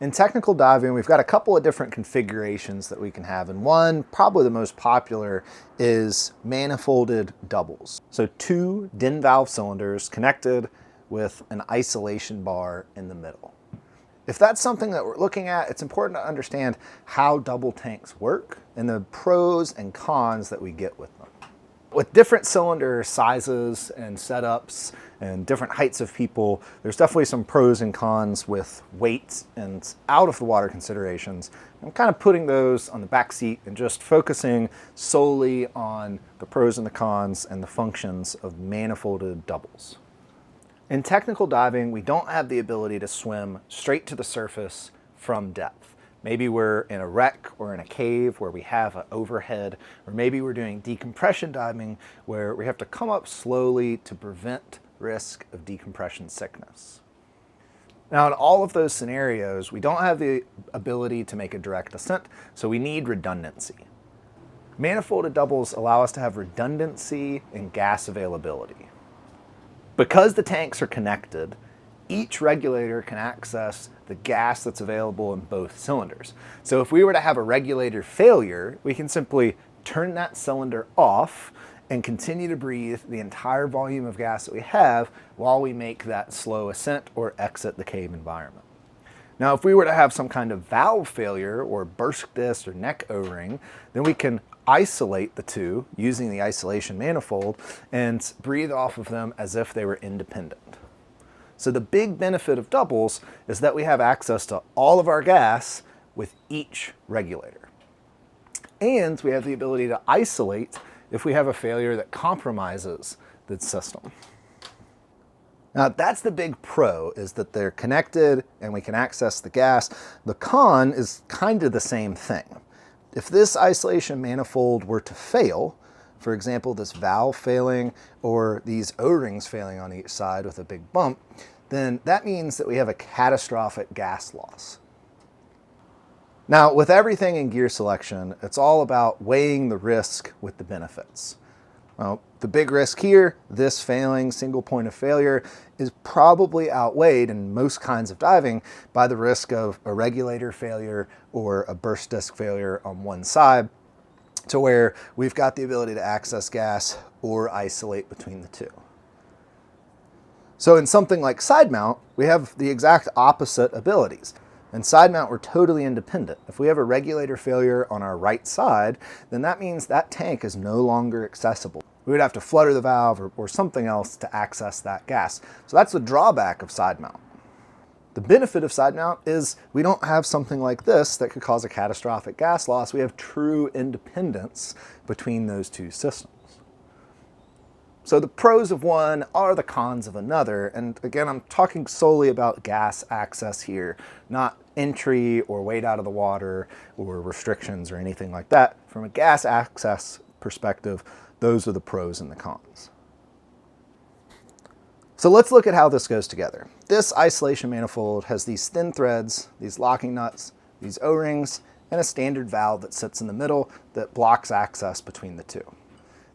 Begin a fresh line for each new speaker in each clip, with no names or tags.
In technical diving, we've got a couple of different configurations that we can have, and one, probably the most popular, is manifolded doubles. So 2 DIN valve cylinders connected with an isolation bar in the middle. If that's something that we're looking at, it's important to understand how double tanks work and the pros and cons that we get with them. With different cylinder sizes and setups and different heights of people, there's definitely some pros and cons with weight and out of the water considerations. I'm kind of putting those on the back seat and just focusing solely on the pros and the cons and the functions of manifolded doubles. In technical diving, we don't have the ability to swim straight to the surface from depth. Maybe we're in a wreck or in a cave where we have an overhead, or maybe we're doing decompression diving where we have to come up slowly to prevent risk of decompression sickness. Now, in all of those scenarios, we don't have the ability to make a direct ascent, so we need redundancy. Manifolded doubles allow us to have redundancy in gas availability. Because the tanks are connected, each regulator can access the gas that's available in both cylinders. So if we were to have a regulator failure, we can simply turn that cylinder off and continue to breathe the entire volume of gas that we have while we make that slow ascent or exit the cave environment. Now, if we were to have some kind of valve failure or burst disc or neck O-ring, then we can isolate the two using the isolation manifold and breathe off of them as if they were independent. So the big benefit of doubles is that we have access to all of our gas with each regulator. And we have the ability to isolate if we have a failure that compromises the system. Now that's the big pro, is that they're connected and we can access the gas. The con is kind of the same thing. If this isolation manifold were to fail, for example, this valve failing or these O-rings failing on each side with a big bump, then that means that we have a catastrophic gas loss. Now, with everything in gear selection, it's all about weighing the risk with the benefits. Well, the big risk here, this failing, single point of failure, is probably outweighed in most kinds of diving by the risk of a regulator failure or a burst disc failure on one side, to where we've got the ability to access gas or isolate between the two. So in something like side mount, we have the exact opposite abilities. In side mount, we're totally independent. If we have a regulator failure on our right side, then that means that tank is no longer accessible. We would have to flutter the valve or something else to access that gas. So that's the drawback of side mount. The benefit of side mount is we don't have something like this that could cause a catastrophic gas loss. We have true independence between those two systems. So the pros of one are the cons of another. And again, I'm talking solely about gas access here, not entry or weight out of the water or restrictions or anything like that. From a gas access perspective, those are the pros and the cons. So let's look at how this goes together. This isolation manifold has these thin threads, these locking nuts, these O-rings, and a standard valve that sits in the middle that blocks access between the two.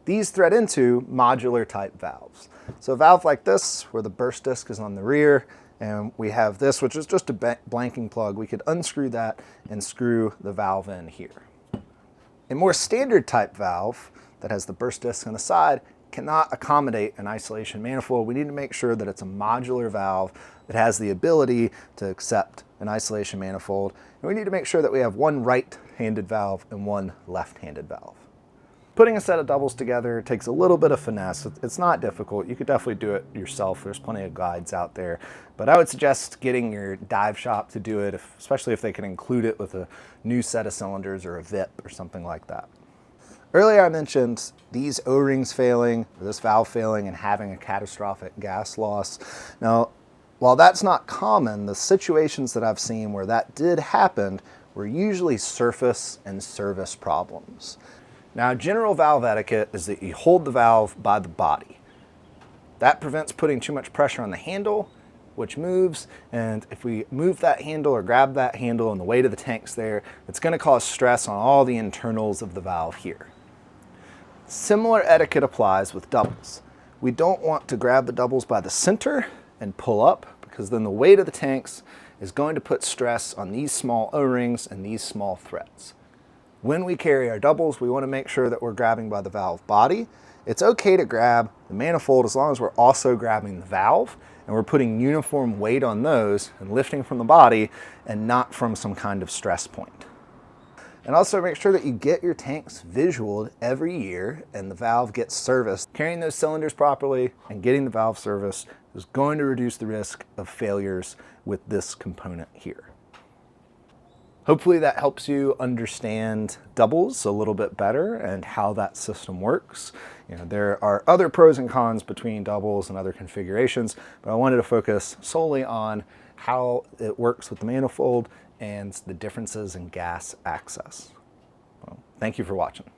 These thread into modular type valves. So a valve like this, where the burst disc is on the rear, and we have this, which is just a blanking plug, we could unscrew that and screw the valve in here. A more standard type valve that has the burst disc on the side cannot accommodate an isolation manifold. We need to make sure that it's a modular valve that has the ability to accept an isolation manifold. And we need to make sure that we have one right-handed valve and one left-handed valve. Putting a set of doubles together takes a little bit of finesse. It's not difficult. You could definitely do it yourself. There's plenty of guides out there. But I would suggest getting your dive shop to do it, especially if they can include it with a new set of cylinders or a VIP or something like that. Earlier I mentioned these O-rings failing, or this valve failing and having a catastrophic gas loss. Now, while that's not common, the situations that I've seen where that did happen were usually surface and service problems. Now, general valve etiquette is that you hold the valve by the body. That prevents putting too much pressure on the handle, which moves, and if we move that handle or grab that handle and the weight of the tank's there, it's going to cause stress on all the internals of the valve here. Similar etiquette applies with doubles. We don't want to grab the doubles by the center and pull up, because then the weight of the tanks is going to put stress on these small O-rings and these small threads. When we carry our doubles, we want to make sure that we're grabbing by the valve body. It's okay to grab the manifold as long as we're also grabbing the valve and we're putting uniform weight on those and lifting from the body and not from some kind of stress point. And also make sure that you get your tanks visualed every year and the valve gets serviced. Carrying those cylinders properly and getting the valve serviced is going to reduce the risk of failures with this component here. Hopefully that helps you understand doubles a little bit better and how that system works. There are other pros and cons between doubles and other configurations, but I wanted to focus solely on how it works with the manifold and the differences in gas access. Well, thank you for watching.